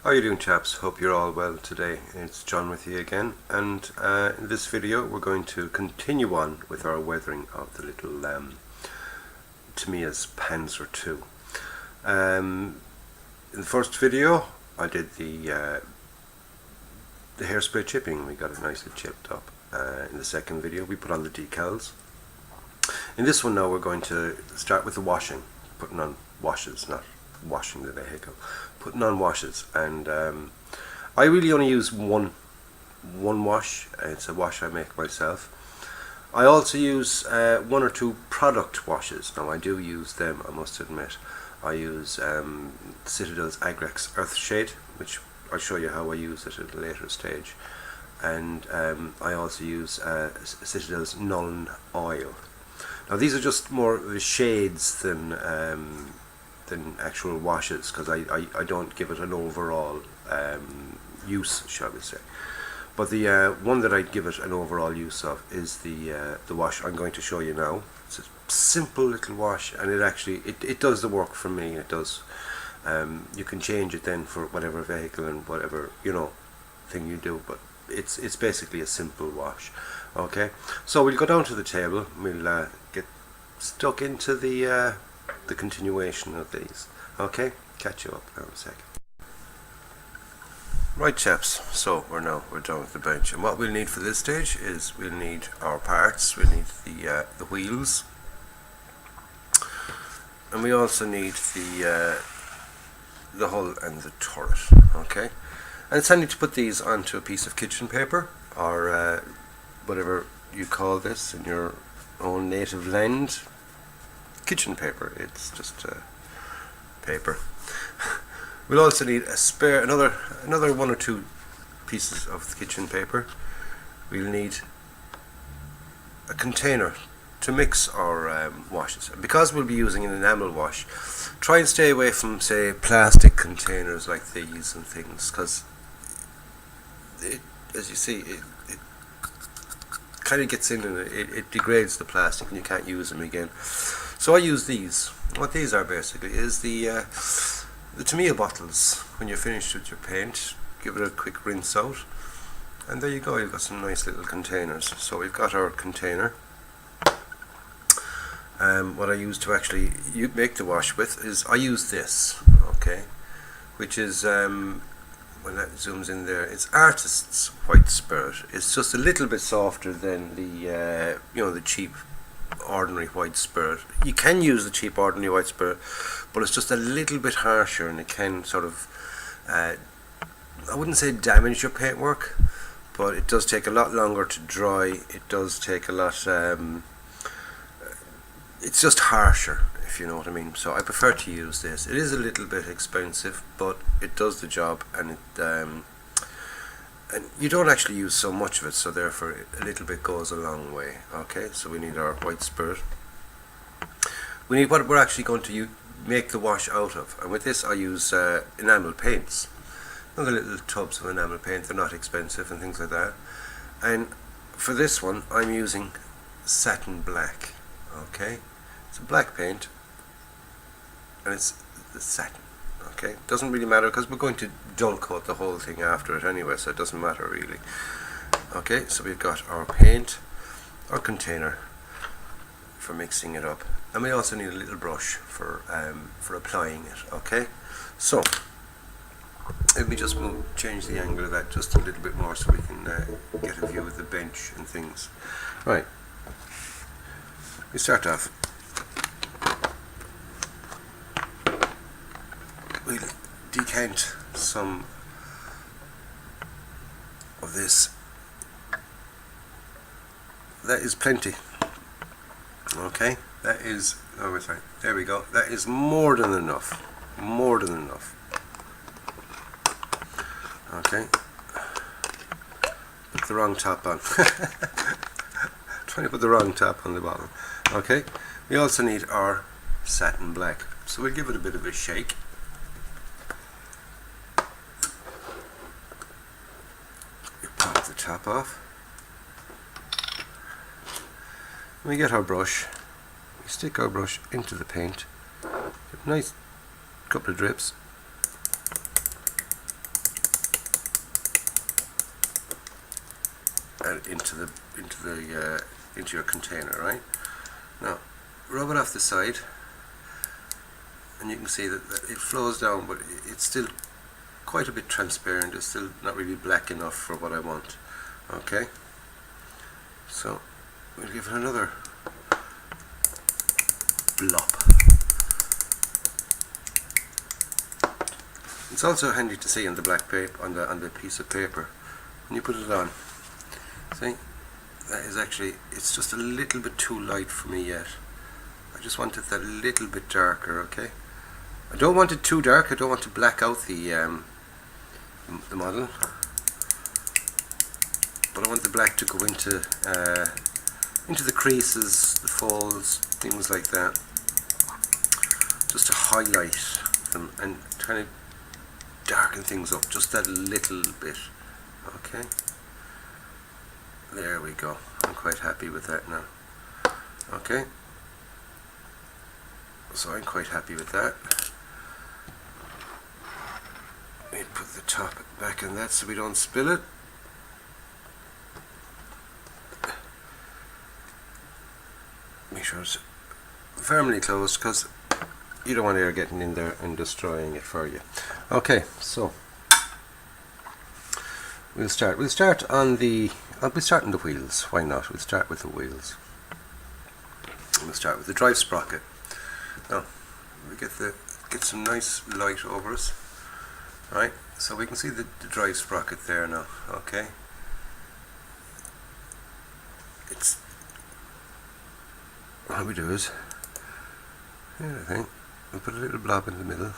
How are you doing, chaps? Hope you're all well today. It's John with you again, and in this video we're going to continue on with our weathering of the little Tamiya's Panzer 2. In the first video I did the hairspray chipping. We got it nicely chipped up. In the second video we put on the decals. In this one now we're going to start with the washing, putting on washes, not washing the vehicle, putting on washes. And I really only use one wash. It's a wash I make myself. I also use one or two product washes. Now I do use them, I must admit. I use Citadel's Agrex Earth Shade, which I'll show you how I use it at a later stage. And I also use Citadel's Nuln Oil. Now these are just more shades than actual washes, because I don't give it an overall use, shall we say. But the one that I give it an overall use of is the wash I'm going to show you now. It's a simple little wash, and it actually it does the work for me. It does. You can change it then for whatever vehicle and whatever thing you do, but it's basically a simple wash. Okay, so we'll go down to the table. We'll get stuck into the continuation of these. Okay, catch you up now in a second. Right, chaps, so we're down at the bench, and what we'll need for this stage is we'll need our parts. We'll need the wheels, and we also need the hull and the turret. Okay, and it's handy to put these onto a piece of kitchen paper, or whatever you call this in your own native land. Kitchen paper, it's just paper. We'll also need a spare, another one or two pieces of kitchen paper. We'll need a container to mix our washes. Because we'll be using an enamel wash, try and stay away from, say, plastic containers like these and things, because as you see, it kind of gets in and it degrades the plastic and you can't use them again. So I use these. What these are basically is the Tamiya bottles. When you're finished with your paint, give it a quick rinse out, and there you go, you've got some nice little containers. So we've got our container. What I use to actually make the wash with is I use this, okay, which is when that zooms in there, it's Artist's White Spirit. It's just a little bit softer than the the cheap ordinary white spirit. You can use the cheap ordinary white spirit, but it's just a little bit harsher, and it can sort of I wouldn't say damage your paintwork, but it does take a lot longer to dry. It does take a lot it's just harsher, if you know what I mean. So I prefer to use this. It is a little bit expensive, but it does the job, and and you don't actually use so much of it, so therefore a little bit goes a long way. Okay, so we need our white spirit. We need what we're actually going to make the wash out of, and with this I use enamel paints. Another little tubs of enamel paint. They're not expensive and things like that. And for this one I'm using satin black. Okay, it's a black paint, and it's the satin. Okay, doesn't really matter because we're going to dull coat the whole thing after it anyway, so it doesn't matter really. Okay, so we've got our paint, our container for mixing it up, and we also need a little brush for applying it. Okay, so let me just change the angle of that just a little bit more so we can get a view of the bench and things. Right, we start off. We'll decant some of this. That is plenty. Okay, that is, oh sorry, there we go. That is more than enough. More than enough. Okay. Put the wrong top on. Trying to put the wrong top on the bottom. Okay. We also need our satin black. So we'll give it a bit of a shake. Pop the top off. We get our brush. We stick our brush into the paint. Nice couple of drips. into your container, right? Now rub it off the side, and you can see that it flows down, but it's still quite a bit transparent. It's still not really black enough for what I want. Okay, so we'll give it another blop. It's also handy to see on the black paper, on the piece of paper, when you put it on. See, that is actually, it's just a little bit too light for me yet. I just want it that little bit darker. Okay, I don't want it too dark. I don't want to black out the model, but I want the black to go into the creases, the folds, things like that, just to highlight them and kind of darken things up just that little bit. Okay, there we go. I'm quite happy with that now. Okay, so I'm quite happy with that. We put the top back in that so we don't spill it. Make sure it's firmly closed, because you don't want air getting in there and destroying it for you. Okay, so we'll start on the wheels. Why not? We'll start with the wheels. We'll start with the drive sprocket. Now we get some nice light over us, right? So we can see the drive sprocket there now. Okay, it's what we do is, here I think we'll put a little blob in the middle.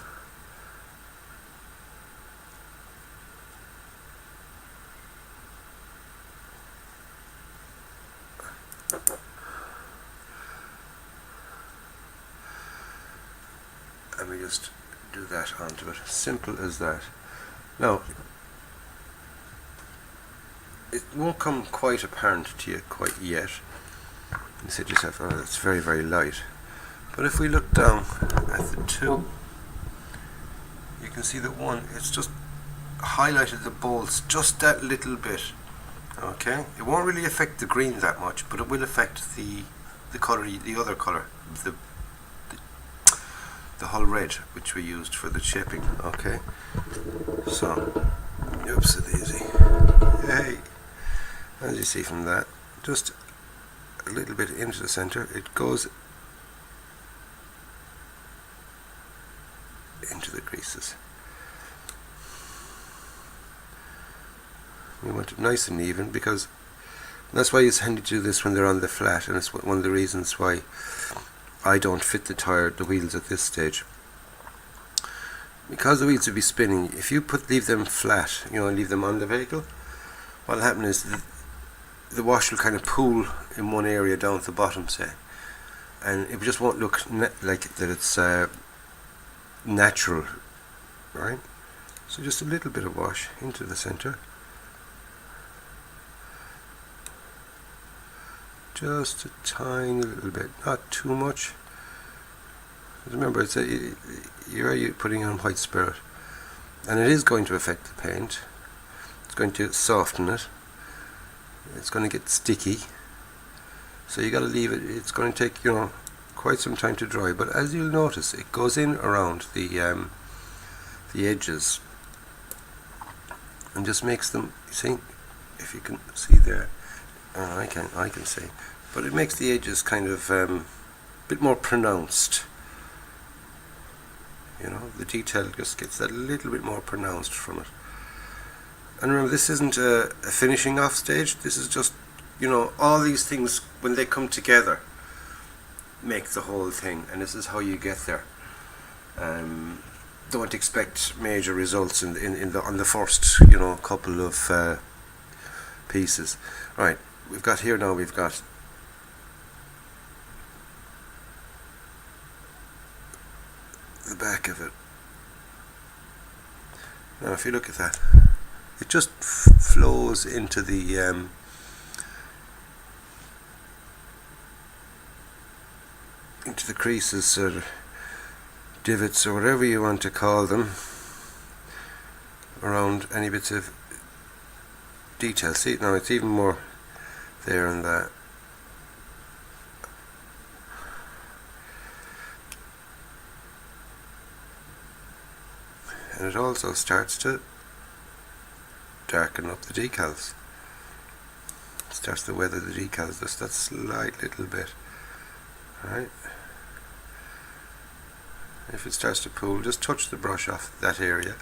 And we just do that onto it. Simple as that. Now, it won't come quite apparent to you quite yet. You say to yourself, oh, that's very, very light. But if we look down at the two, you can see that one, it's just highlighted the bolts just that little bit. Okay, it won't really affect the green that much, but it will affect the color, the other color, the hull red, which we used for the shaping. Okay, so oops a daisy. Hey, as you see from that, just a little bit into the center, it goes into the creases. We want it nice and even, because that's why it's handy to do this when they're on the flat, and it's one of the reasons why I don't fit the wheels at this stage, because the wheels will be spinning. If you leave them flat, and leave them on the vehicle, what'll happen is the wash will kind of pool in one area down at the bottom, say, and it just won't look like that it's natural, right? So just a little bit of wash into the center, just a tiny little bit, not too much. Remember, you're putting on white spirit, and it is going to affect the paint. It's going to soften it. It's going to get sticky, so you got to leave it. It's going to take quite some time to dry, but as you'll notice, it goes in around the edges and just makes them, you see, if you can see there, I can see, but it makes the edges kind of a bit more pronounced. The detail just gets that little bit more pronounced from it. And remember, this isn't a finishing off stage. This is just, all these things, when they come together, make the whole thing, and this is how you get there. Don't expect major results on the first couple of pieces. Right, we've got the back of it. Now if you look at that, it just flows into the creases or divots or whatever you want to call them around any bits of detail. See, now it's even more there and that. And it also starts to darken up the decals. It starts to weather the decals just that slight little bit. Alright. If it starts to pool, just touch the brush off that area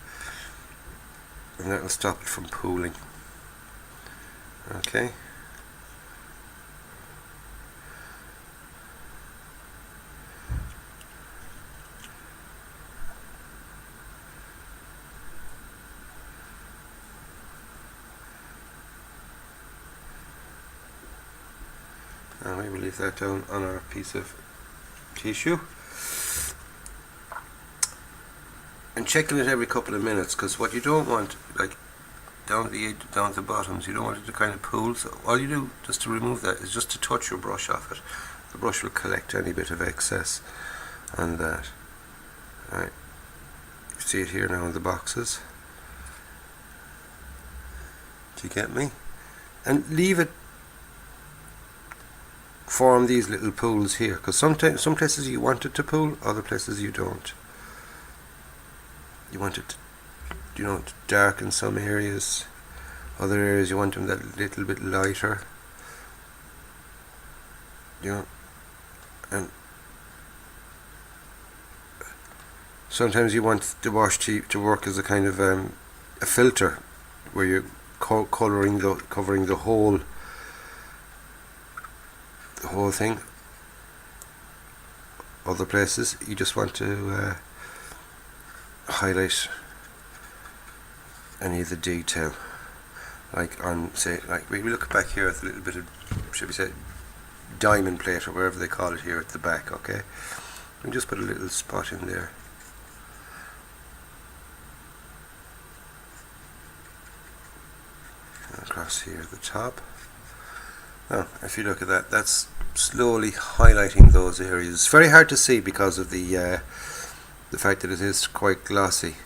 and that will stop it from pooling. Okay. And we will leave that down on our piece of tissue. And checking it every couple of minutes, because what you don't want, like down at the bottoms, you don't want it to kind of pool. So all you do just to remove that is just to touch your brush off it. The brush will collect any bit of excess on that. Right. You see it here now in the boxes. Do you get me? And leave it form these little pools here, because some places you want it to pool, other places you don't. You want it to, to darken some areas, other areas you want them that little bit lighter, and sometimes you want the wash to work as a kind of a filter, where you're covering the whole thing. Other places you just want to highlight any of the detail, like on, say, like we look back here at the little bit of, should we say, diamond plate or wherever they call it here at the back. Okay, we just put a little spot in there. Across here at the top. Now, if you look at that, that's slowly highlighting those areas. It's very hard to see because of the fact that it is quite glossy.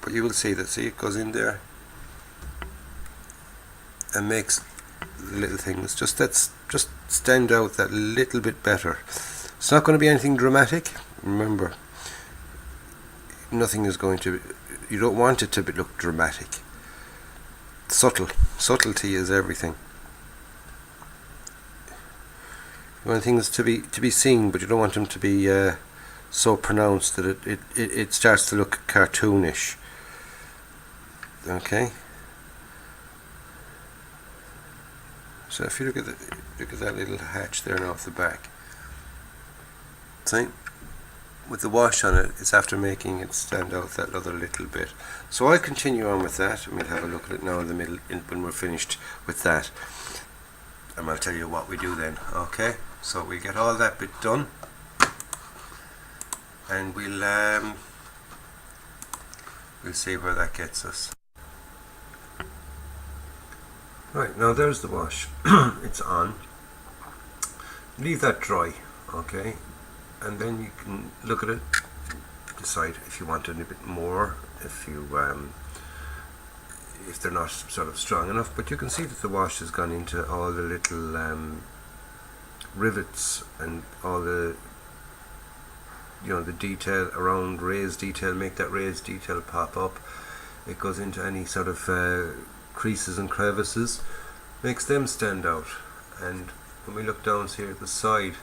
But you will see that. See, it goes in there and makes little things just stand out that little bit better. It's not going to be anything dramatic. Remember, nothing is going to. You don't want it to look dramatic. Subtlety is everything. You want things to be seen, but you don't want them to be so pronounced that it starts to look cartoonish. Okay. So if you look at that little hatch there now off the back, see, with the wash on it, it's after making it stand out that other little bit. So I'll continue on with that, and we'll have a look at it now in the middle when we're finished with that, and I'll tell you what we do then. Okay, so we get all that bit done, and we'll see where that gets us. Right, now there's the wash. It's on. Leave that dry, okay, and then you can look at it, decide if you want it a bit more, if they're not sort of strong enough. But you can see that the wash has gone into all the little rivets and all the the detail around raised detail. Make that raised detail pop up. It goes into any sort of creases and crevices, makes them stand out. And when we look down here at the side,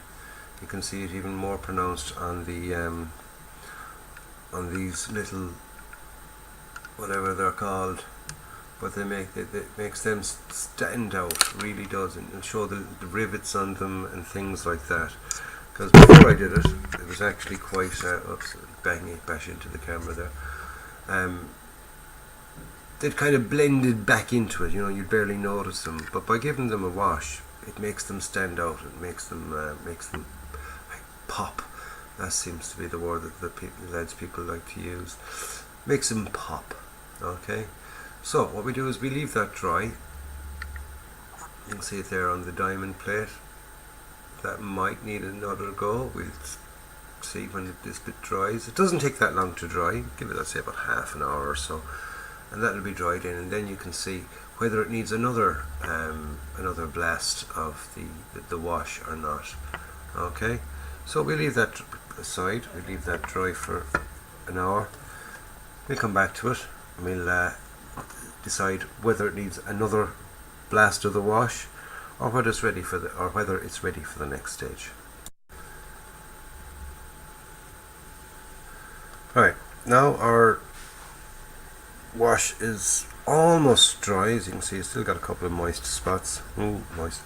you can see it even more pronounced on the on these little, whatever they're called, but it makes them stand out, really does, and show the rivets on them and things like that. Because before I did it, it was actually quite oops, bash into the camera there. They'd kind of blended back into it, you'd barely notice them. But by giving them a wash, it makes them stand out. It makes them like pop. That seems to be the word that the people like to use. Makes them pop. Okay. So what we do is we leave that dry. You can see it there on the diamond plate. That might need another go. We'll see when this bit dries. It doesn't take that long to dry. Give it, let's say, about half an hour or so. and that'll be dried in, and then you can see whether it needs another blast of the wash or not. Okay, so we leave that aside, we leave that dry for an hour. We'll come back to it and we'll decide whether it needs another blast of the wash, or whether it's ready for the next stage. Right, now our wash is almost dry. As you can see, it's still got a couple of moist spots. Ooh, moist.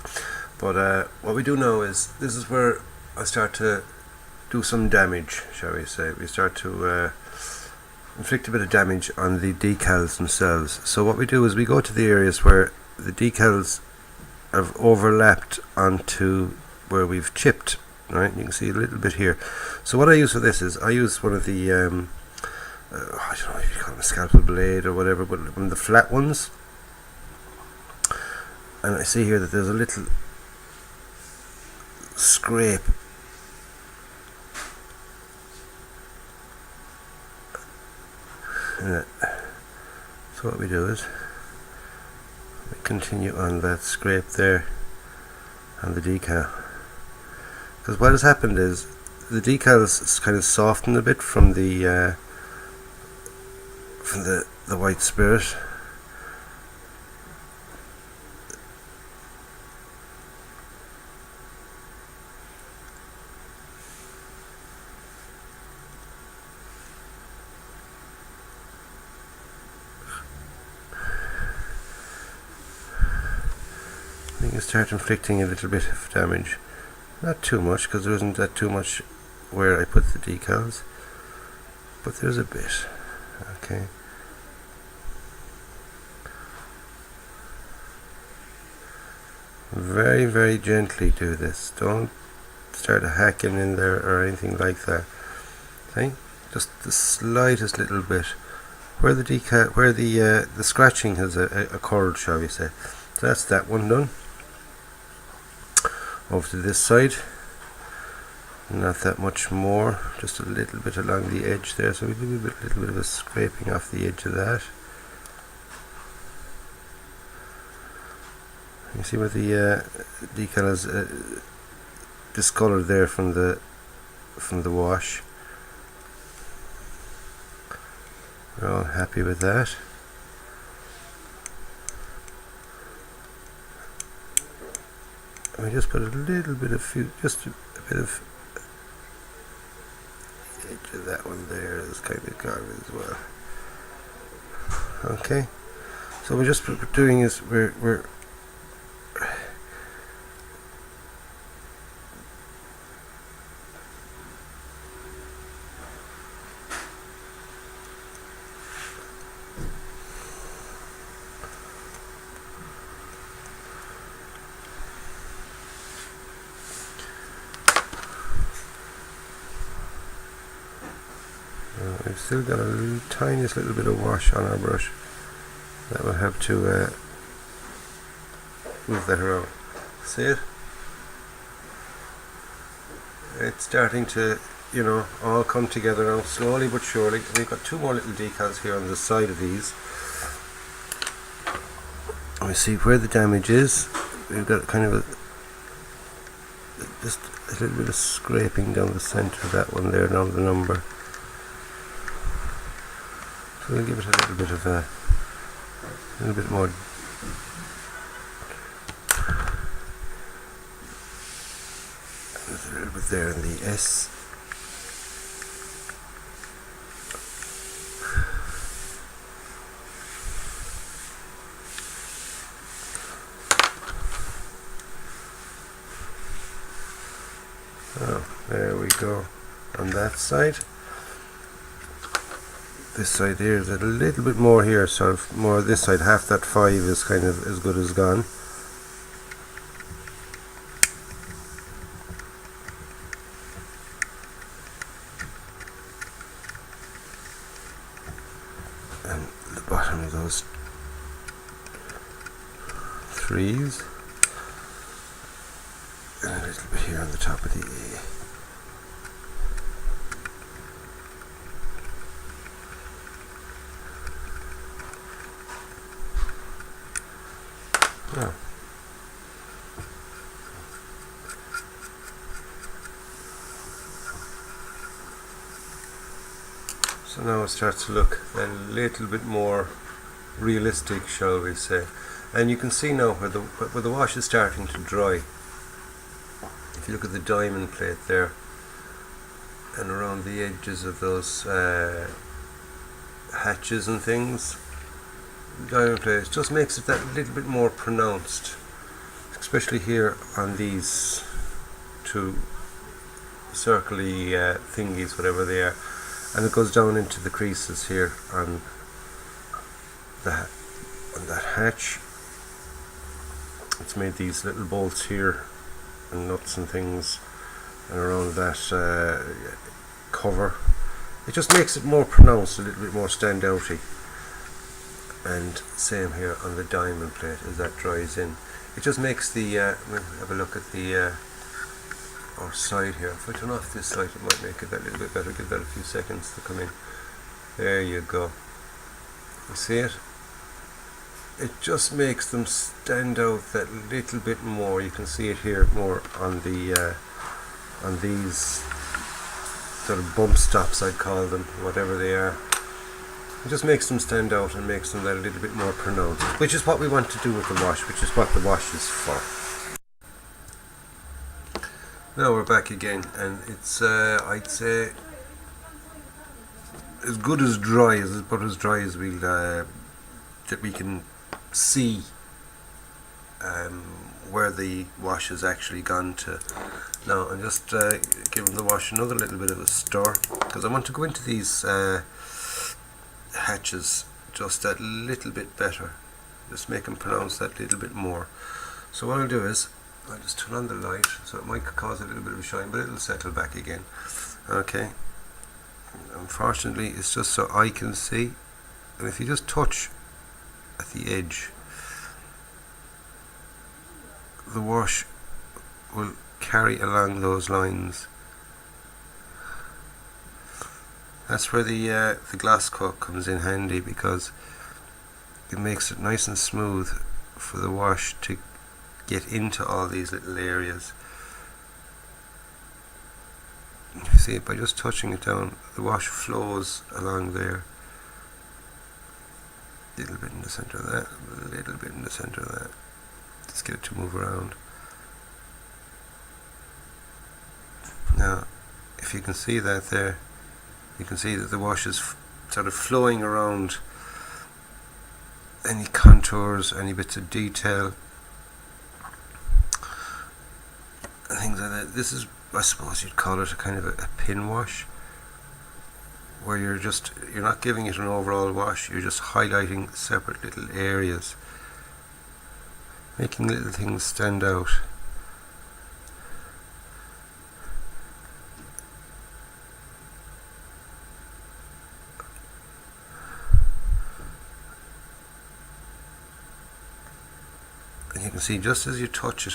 But what we do now is, this is where I start to do some damage, shall we say. We start to inflict a bit of damage on the decals themselves. So what we do is we go to the areas where the decals have overlapped onto where we've chipped. Right, you can see a little bit here. So what I use for this is, I use one of the I don't know if you call them a scalpel blade or whatever, but one of the flat ones. And I see here that there's a little scrape in it. So what we do is we continue on that scrape there on the decal, because what has happened is the decals kind of softened a bit from the white spirit. You can start inflicting a little bit of damage. Not too much, because there isn't that too much where I put the decals, but there's a bit. Okay. Very, very gently do this. Don't start hacking in there or anything like that. Okay, just the slightest little bit where the decal, where the scratching has occurred, shall we say. So that's that one done. Over to this side, not that much more, just a little bit along the edge there, so we do a little bit of a scraping off the edge of that. You see where the decal is discolored there from the wash. We're all happy with that. And we just put a little bit of just a bit of edge of that one there is kind of garbage as well. Okay, so we're just doing is we're we've still got a tiniest little bit of wash on our brush that we'll have to move that around. See it? It's starting to, you know, all come together now, slowly but surely. We've got two more little decals here on the side of these. We see where the damage is. We've got kind of just a little bit of scraping down the centre of that one there, down the number. So we'll give it a little bit of a little bit more. There's a little bit there in the S. Oh, there we go on that side. This side here is a little bit more here, sort of more this side. Half that 5 is kind of as good as gone. And the bottom of those 3s. And a little bit here on the top of the A. Yeah. So now it starts to look a little bit more realistic, shall we say. And you can see now where the wash is starting to dry. If you look at the diamond plate there, and around the edges of those hatches and things, diamond plate just makes it that little bit more pronounced, especially here on these two circly thingies, whatever they are, and it goes down into the creases here on that hatch. It's made these little bolts here and nuts and things, and around that cover. It just makes it more pronounced, a little bit more standouty. And same here on the diamond plate as that dries in. It just makes the we'll have a look at the our side here. If I turn off this light, it might make it that little bit better. Give that a few seconds to come in. There you go. You see it? It just makes them stand out that little bit more. You can see it here more on the on these sort of bump stops, I'd call them, whatever they are. It just makes them stand out and makes them that a little bit more pronounced, which is what we want to do with the wash, which is what the wash is for. Now we're back again, and it's I'd say as good as dry, about as dry as we'll that we can see where the wash has actually gone to. Now I'm just giving the wash another little bit of a stir, because I want to go into these hatches just that little bit better, just make them pronounce that little bit more. So what I'll do is I'll just turn on the light, so it might cause a little bit of a shine, but it'll settle back again. Okay, unfortunately it's just so I can see, and if you just touch at the edge, the wash will carry along those lines. That's where the glass cut comes in handy, because it makes it nice and smooth for the wash to get into all these little areas. You see it by just touching it down, the wash flows along there. A little bit in the center of that, a little bit in the center of that. Just get it to move around. Now, if you can see that there, you can see that the wash is sort of flowing around any contours, any bits of detail, and things like that. This is, I suppose you'd call it a kind of a pin wash, where you're not giving it an overall wash, you're just highlighting separate little areas, making little things stand out. And you can see, just as you touch it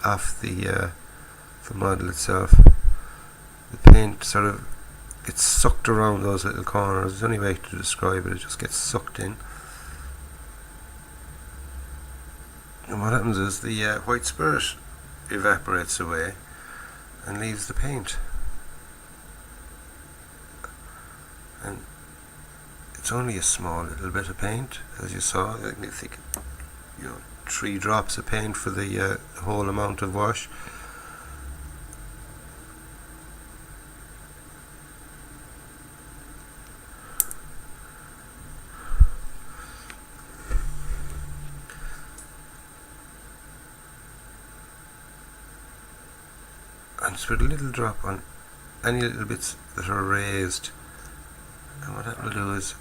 off the model itself, the paint sort of gets sucked around those little corners. There's any way to describe it, it just gets sucked in. And what happens is the white spirit evaporates away and leaves the paint. And it's only a small little bit of paint, as you saw. I think, 3 drops of paint for the whole amount of wash. And just put a little drop on any little bits that are raised, and what that will do is,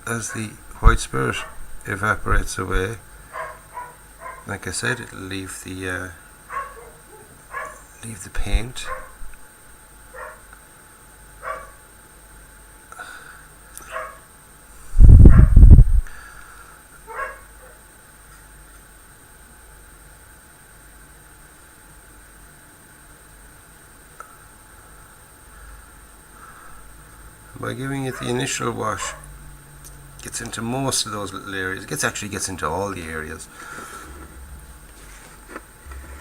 as the white spirit evaporates away, like I said, it'll leave the paint. By giving it the initial wash, gets into most of those little areas. It actually gets into all the areas.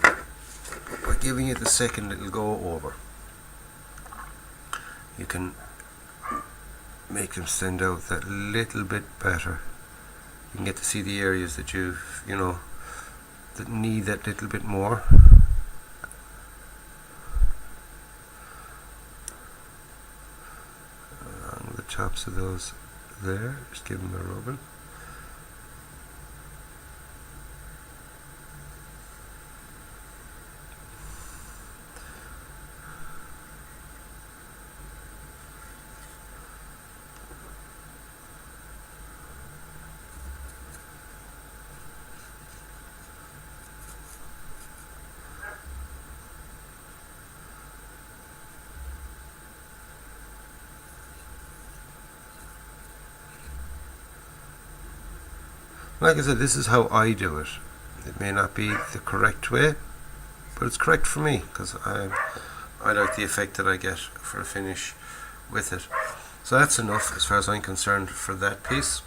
By giving it the second little go over, you can make them stand out that little bit better. You can get to see the areas that that need that little bit more. Along the tops of those there, just give them a rubbing. Like I said, this is how I do it. It may not be the correct way, but it's correct for me because I like the effect that I get for a finish with it. So that's enough as far as I'm concerned for that piece.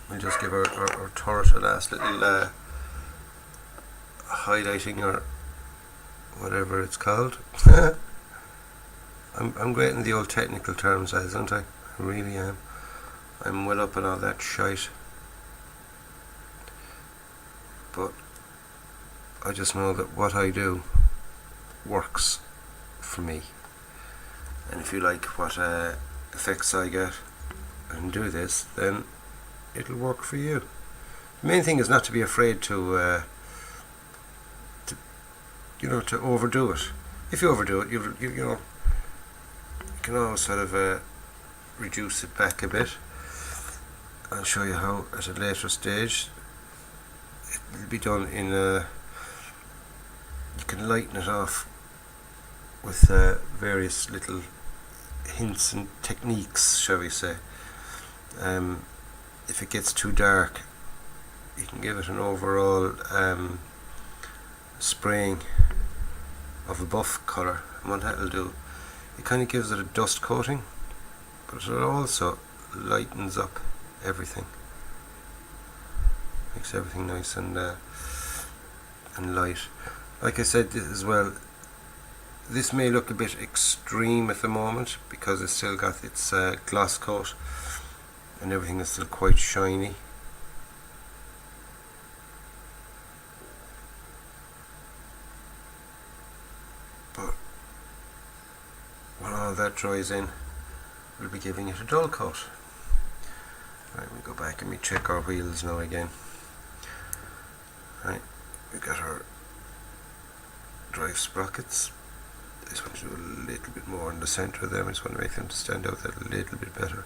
We'll just give our turret a last little highlighting, or whatever it's called. I'm great in the old technical terms, aren't I? I really am. I'm well up on all that shite. But I just know that what I do works for me, and if you like what effects I get and do this, then it'll work for you. The main thing is not to be afraid to overdo it. If you overdo it, you can always sort of reduce it back a bit. I'll show you how at a later stage. It'll be done in you can lighten it off with various little hints and techniques, shall we say. If it gets too dark, you can give it an overall spraying of a buff colour, and what that'll do, it kind of gives it a dust coating, but it also lightens up everything. Makes everything nice and light. Like I said as well, this may look a bit extreme at the moment because it's still got its gloss coat and everything is still quite shiny. But when all that dries in, we'll be giving it a dull coat. Right, we go back and we check our wheels now again. Right, we've got our drive sprockets. I just want to do a little bit more in the centre of them. I just want to make them stand out that little bit better.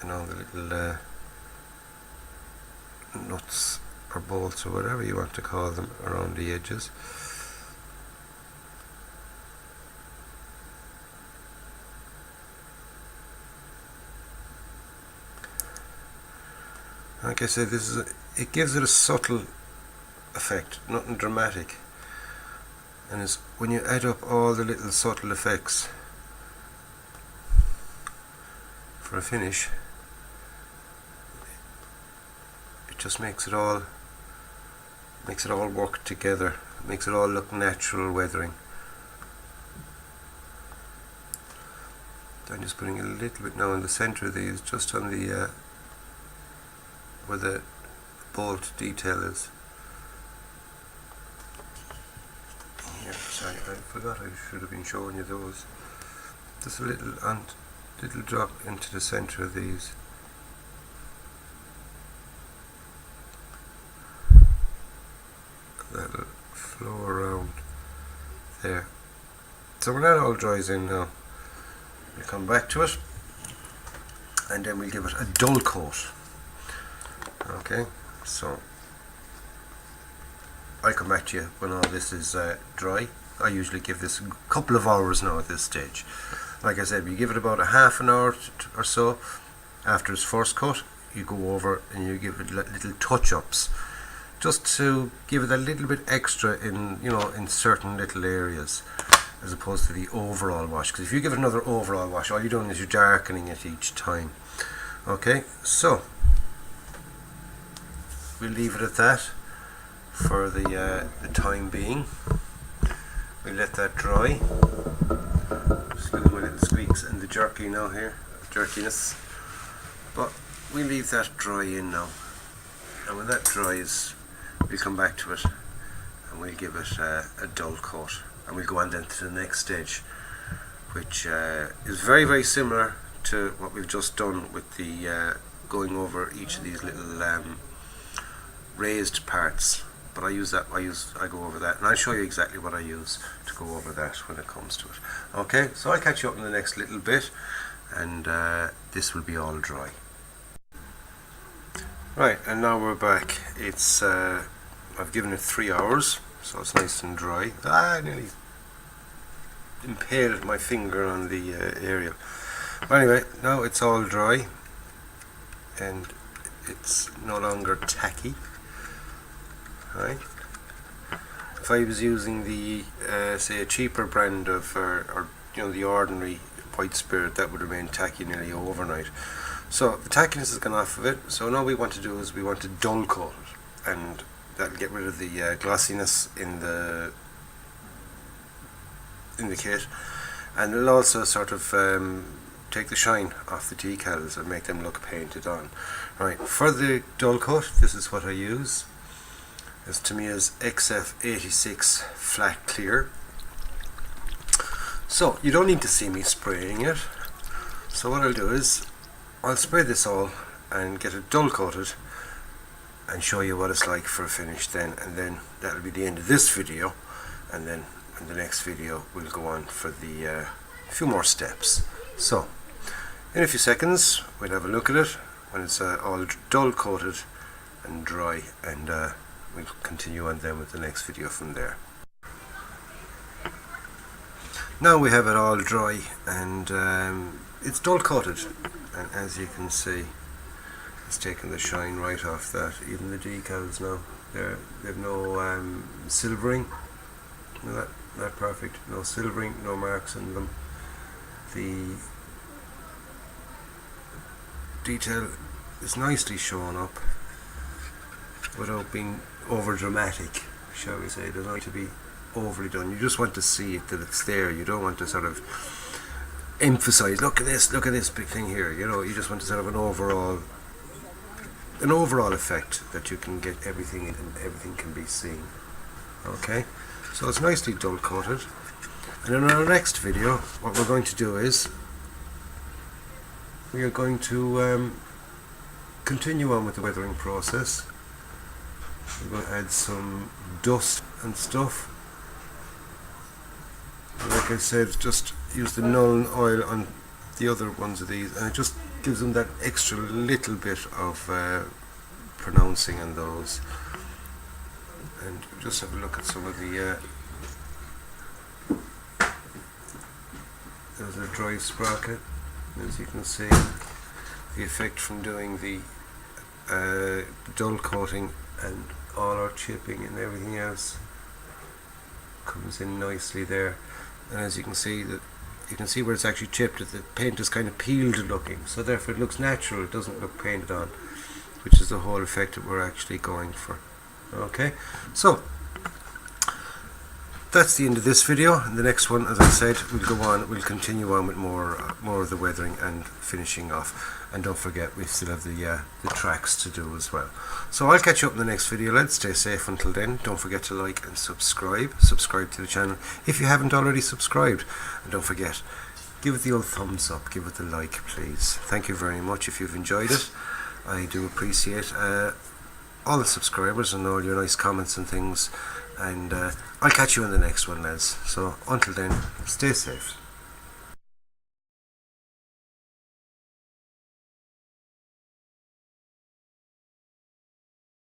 And all the little nuts or bolts or whatever you want to call them around the edges. Like I said, it gives it a subtle effect, nothing dramatic. And it's when you add up all the little subtle effects for a finish, it just makes it all work together. It makes it all look natural weathering. I'm just putting a little bit now in the centre of these, just on the where the bolt detail is. Here, sorry, I forgot I should have been showing you those. Just a little drop into the centre of these. That'll flow around there. So when that all dries in now, we'll come back to it and then we'll give it a dull coat. Okay, so I'll come back to you when all this is dry. I usually give this a couple of hours now at this stage. Like I said, we give it about a half an hour or so after its first cut. You go over and you give it little touch-ups, just to give it a little bit extra in certain little areas, as opposed to the overall wash. Because if you give it another overall wash, all you're doing is you're darkening it each time. Okay, so we'll leave it at that for the time being. We'll let that dry. Excuse my little squeaks and the jerky now here, jerkiness. But we'll leave that dry in now. And when that dries, we'll come back to it and we'll give it a dull coat. And we'll go on then to the next stage, which is very, very similar to what we've just done with the going over each of these little raised parts. But I go over that, and I'll show you exactly what I use to go over that when it comes to it. Okay, so I'll catch you up in the next little bit, and this will be all dry. Right, and now we're back. It's I've given it 3 hours, so it's nice and dry. I nearly impaled my finger on the area. But anyway, now it's all dry, and it's no longer tacky. Right. If I was using the say a cheaper brand of or the ordinary white spirit, that would remain tacky nearly overnight. So the tackiness has gone off of it. So now what we want to do is we want to dull coat it, and that'll get rid of the glossiness in the kit, and it'll also sort of take the shine off the decals and make them look painted on. Right. For the dull coat, this is what I use. It's Tamiya's XF86 flat clear. So you don't need to see me spraying it. So what I'll do is I'll spray this all and get it dull coated and show you what it's like for a finish then, and then that'll be the end of this video, and then in the next video we'll go on for the few more steps. So in a few seconds we'll have a look at it when it's all dull coated and dry, and we'll continue on then with the next video from there. Now we have it all dry, and it's dull coated, and as you can see, it's taken the shine right off that. Even the decals now, they've no silvering. That perfect. No silvering, no marks in them. The detail is nicely shown up without being over dramatic, shall we say. It doesn't need to be overly done. You just want to see it, that it's there. You don't want to sort of emphasize, look at this big thing here. You just want to sort of an overall effect that you can get everything in and everything can be seen. Okay, so it's nicely dull coated, and in our next video what we're going to do is we are going to continue on with the weathering process. We're going to add some dust and stuff. Like I said, just use the Nuln oil on the other ones of these, and it just gives them that extra little bit of pronouncing on those. And just have a look at some of the there's a dry sprocket. As you can see, the effect from doing the dull coating and all our chipping and everything else comes in nicely there. And as you can see, that you can see where it's actually chipped, that the paint is kind of peeled looking, so therefore it looks natural, it doesn't look painted on, which is the whole effect that we're actually going for. Okay, so that's the end of this video. In the next one, as I said, we'll continue on with more of the weathering and finishing off. And don't forget, we still have the tracks to do as well. So I'll catch you up in the next video, lads. Stay safe until then. Don't forget to like and subscribe to the channel if you haven't already subscribed, and don't forget, give it the old thumbs up, give it the like, please. Thank you very much if you've enjoyed it. I do appreciate all the subscribers and all your nice comments and things, and I'll catch you in the next one, lads. So until then, stay safe.